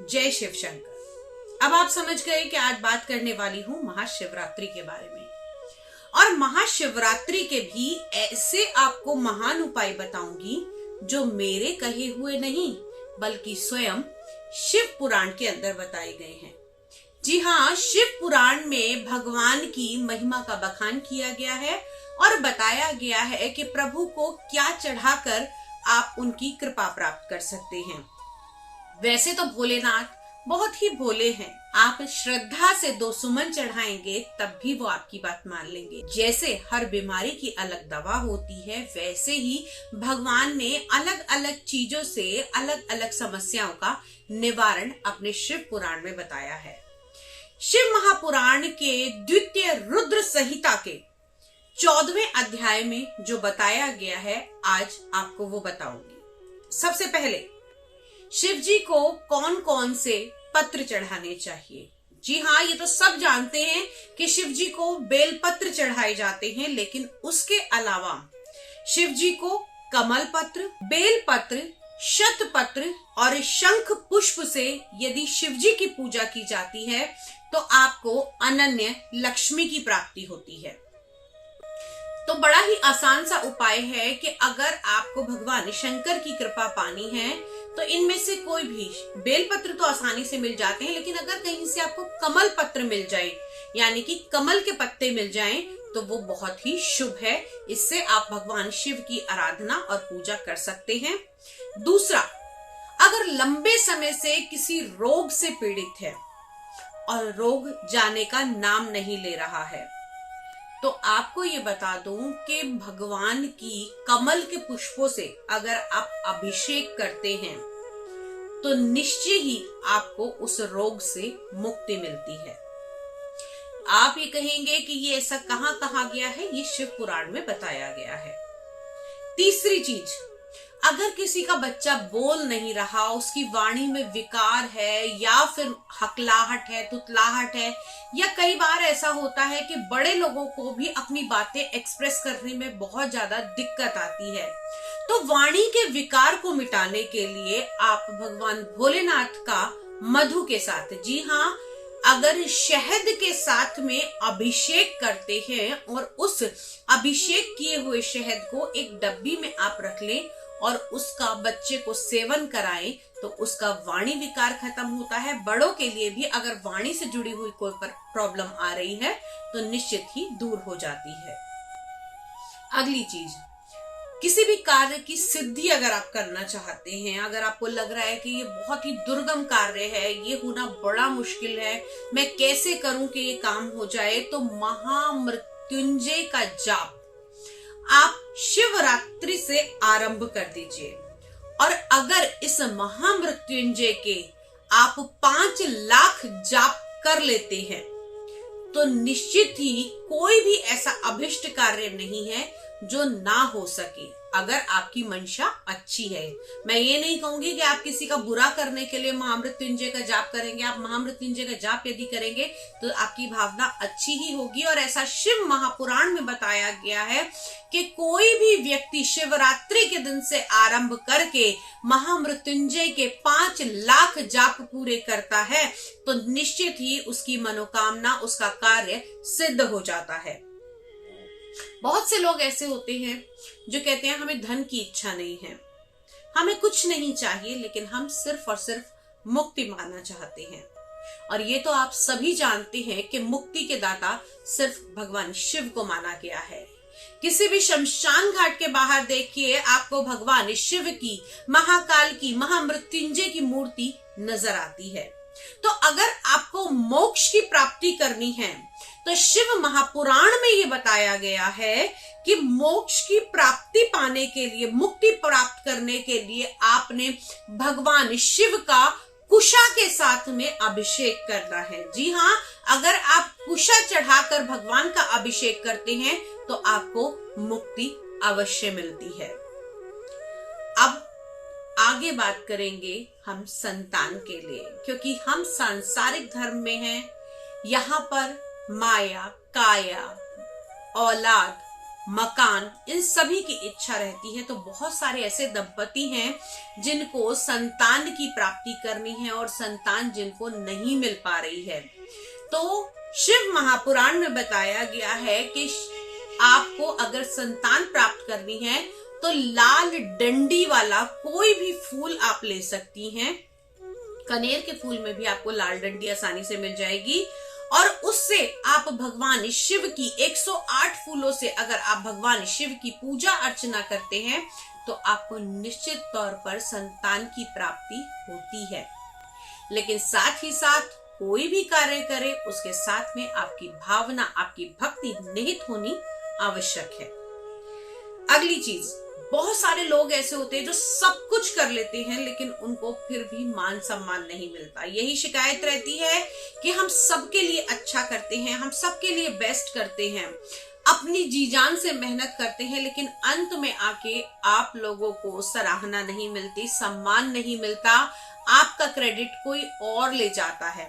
जय शिव शंकर। अब आप समझ गए कि आज बात करने वाली हूं महाशिवरात्रि के बारे में, और महाशिवरात्रि के भी ऐसे आपको महान उपाय बताऊंगी जो मेरे कहे हुए नहीं बल्कि स्वयं शिव पुराण के अंदर बताए गए हैं। जी हाँ, शिव पुराण में भगवान की महिमा का बखान किया गया है और बताया गया है कि प्रभु को क्या चढ़ाकर आप उनकी कृपा प्राप्त कर सकते हैं। वैसे तो भोलेनाथ बहुत ही भोले हैं, आप श्रद्धा से 2 सुमन चढ़ाएंगे तब भी वो आपकी बात मान लेंगे। जैसे हर बीमारी की अलग दवा होती है, वैसे ही भगवान ने अलग अलग चीजों से अलग अलग समस्याओं का निवारण अपने शिव पुराण में बताया है। शिव महापुराण के द्वितीय रुद्र संहिता के 14वें अध्याय में जो बताया गया है, आज आपको वो बताऊंगी। सबसे पहले शिव जी को कौन कौन से पत्र चढ़ाने चाहिए। जी हाँ, ये तो सब जानते हैं कि शिव जी को बेलपत्र चढ़ाए जाते हैं, लेकिन उसके अलावा शिव जी को कमल पत्र, बेलपत्र, शतपत्र और शंख पुष्प से यदि शिव जी की पूजा की जाती है तो आपको अनन्य लक्ष्मी की प्राप्ति होती है। तो बड़ा ही आसान सा उपाय है कि अगर आपको भगवान शंकर की कृपा पानी है तो इनमें से कोई भी, बेलपत्र तो आसानी से मिल जाते हैं, लेकिन अगर कहीं से आपको कमल पत्र मिल जाए यानी कि कमल के पत्ते मिल जाएं तो वो बहुत ही शुभ है। इससे आप भगवान शिव की आराधना और पूजा कर सकते हैं। दूसरा, अगर लंबे समय से किसी रोग से पीड़ित है और रोग जाने का नाम नहीं ले रहा है, तो आपको ये बता दूं कि भगवान की कमल के पुष्पों से अगर आप अभिषेक करते हैं तो निश्चय ही आपको उस रोग से मुक्ति मिलती है। आप ये कहेंगे कि ये ऐसा कहां कहा गया है? ये शिव पुराण में बताया गया है। तीसरी चीज, अगर किसी का बच्चा बोल नहीं रहा, उसकी वाणी में विकार है या फिर हकलाहट है, तुतलाहट है, या कई बार ऐसा होता है कि बड़े लोगों को भी अपनी बातें एक्सप्रेस करने में बहुत ज्यादा दिक्कत आती है, तो वाणी के विकार को मिटाने के लिए आप भगवान भोलेनाथ का मधु के साथ, जी हाँ, अगर शहद के साथ में अभिषेक करते हैं और उस अभिषेक किए हुए शहद को एक डब्बी में आप रख लें और उसका बच्चे को सेवन कराएं तो उसका वाणी विकार खत्म होता है। बड़ों के लिए भी अगर वाणी से जुड़ी हुई कोई प्रॉब्लम आ रही है तो निश्चित ही दूर हो जाती है। अगली चीज, किसी भी कार्य की सिद्धि अगर आप करना चाहते हैं, अगर आपको लग रहा है कि ये बहुत ही दुर्गम कार्य है, ये होना बड़ा मुश्किल है, मैं कैसे करूं कि ये काम हो जाए, तो महामृत्युंजय का जाप आप शिवरात्रि से आरंभ कर दीजिए। और अगर इस महामृत्युंजय के आप 5 लाख जाप कर लेते हैं तो निश्चित ही कोई भी ऐसा अभिष्ट कार्य नहीं है जो ना हो सके, अगर आपकी मंशा अच्छी है। मैं ये नहीं कहूंगी कि आप किसी का बुरा करने के लिए महामृत्युंजय का जाप करेंगे। आप महामृत्युंजय का जाप यदि करेंगे तो आपकी भावना अच्छी ही होगी। और ऐसा शिव महापुराण में बताया गया है कि कोई भी व्यक्ति शिवरात्रि के दिन से आरंभ करके महामृत्युंजय के 5 लाख जाप पूरे करता है तो निश्चित ही उसकी मनोकामना, उसका कार्य सिद्ध हो जाता है। बहुत से लोग ऐसे होते हैं जो कहते हैं हमें धन की इच्छा नहीं है, हमें कुछ नहीं चाहिए, लेकिन हम सिर्फ और सिर्फ मुक्ति पाना चाहते हैं। और ये तो आप सभी जानते हैं कि मुक्ति के दाता सिर्फ भगवान शिव को माना गया है। किसी भी शमशान घाट के बाहर देखिए, आपको भगवान शिव की, महाकाल की, महामृत्युंजय की मूर्ति नजर आती है। तो अगर आपको मोक्ष की प्राप्ति करनी है तो शिव महापुराण में ये बताया गया है कि मोक्ष की प्राप्ति पाने के लिए, मुक्ति प्राप्त करने के लिए आपने भगवान शिव का कुशा के साथ में अभिषेक करना है। जी हाँ, अगर आप कुशा चढ़ाकर भगवान का अभिषेक करते हैं तो आपको मुक्ति अवश्य मिलती है। अब आगे बात करेंगे हम संतान के लिए, क्योंकि हम सांसारिक धर्म में हैं। यहाँ पर माया, काया, औलाद, मकान, इन सभी की इच्छा रहती है। तो बहुत सारे ऐसे दंपति हैं जिनको संतान की प्राप्ति करनी है और संतान जिनको नहीं मिल पा रही है। तो शिव महापुराण में बताया गया है कि आपको अगर संतान प्राप्त करनी है तो लाल डंडी वाला कोई भी फूल आप ले सकती हैं। कनेर के फूल में भी आपको लाल डंडी आसानी से मिल जाएगी और उससे आप भगवान शिव की 108 फूलों से अगर आप भगवान शिव की पूजा अर्चना करते हैं तो आपको निश्चित तौर पर संतान की प्राप्ति होती है। लेकिन साथ ही साथ कोई भी कार्य करे उसके साथ में आपकी भावना, आपकी भक्ति निहित होनी आवश्यक है। अगली चीज, बहुत सारे लोग ऐसे होते हैं जो सब कुछ कर लेते हैं लेकिन उनको फिर भी मान सम्मान नहीं मिलता। यही शिकायत रहती है कि हम सबके लिए अच्छा करते हैं, हम सबके लिए बेस्ट करते हैं, अपनी जी जान से मेहनत करते हैं, लेकिन अंत में आके आप लोगों को सराहना नहीं मिलती, सम्मान नहीं मिलता, आपका क्रेडिट कोई और ले जाता है।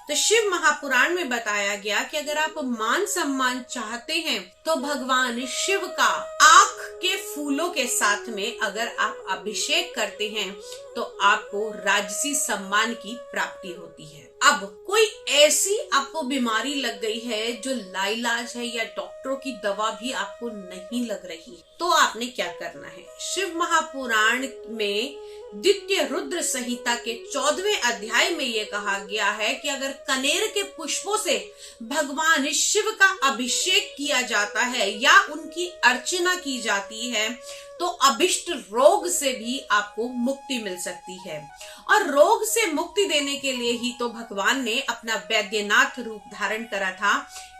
तो शिव महापुराण में बताया गया कि अगर आप मान सम्मान चाहते हैं तो भगवान शिव का आँख के फूलों के साथ में अगर आप अभिषेक करते हैं तो आपको राजसी सम्मान की प्राप्ति होती है। अब कोई ऐसी आपको बीमारी लग गई है जो लाइलाज है या डॉक्टरों की दवा भी आपको नहीं लग रही, तो आपने क्या करना है? शिव महापुराण में द्वितीय रुद्र संहिता के 14वें अध्याय में यह कहा गया है कि अगर कनेर के पुष्पों से भगवान शिव का अभिषेक किया जाता है या उनकी अर्चना की जाती है तो अभिष्ट रोग से भी आपको मुक्ति मिल सकती है। और रोग से मुक्ति देने के लिए ही तो भगवान ने अपना वैद्यनाथ रूप धारण करा था,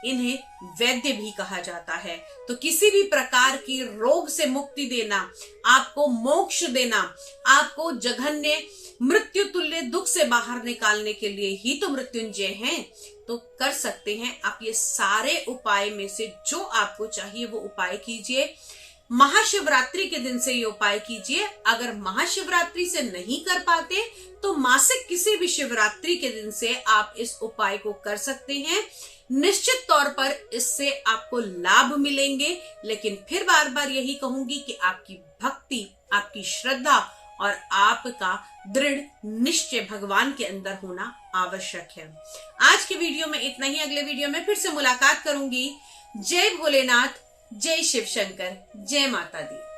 इन्हें वैद्य भी कहा जाता है। तो किसी भी प्रकार की रोग से मुक्ति देना, आपको मोक्ष देना, आपको जघन्य मृत्यु तुल्य दुख से बाहर निकालने के लिए ही तो मृत्युंजय हैं। तो कर सकते हैं आप ये सारे उपाय में से जो आपको चाहिए वो उपाय कीजिए। महाशिवरात्रि के दिन से ये उपाय कीजिए। अगर महाशिवरात्रि से नहीं कर पाते तो मासिक किसी भी शिवरात्रि के दिन से आप इस उपाय को कर सकते हैं। निश्चित तौर पर इससे आपको लाभ मिलेंगे, लेकिन फिर बार बार यही कहूंगी कि आपकी भक्ति, आपकी श्रद्धा और आपका दृढ़ निश्चय भगवान के अंदर होना आवश्यक है। आज के वीडियो में इतना ही। अगले वीडियो में फिर से मुलाकात करूंगी। जय भोलेनाथ, जय शिव शंकर, जय माता दी।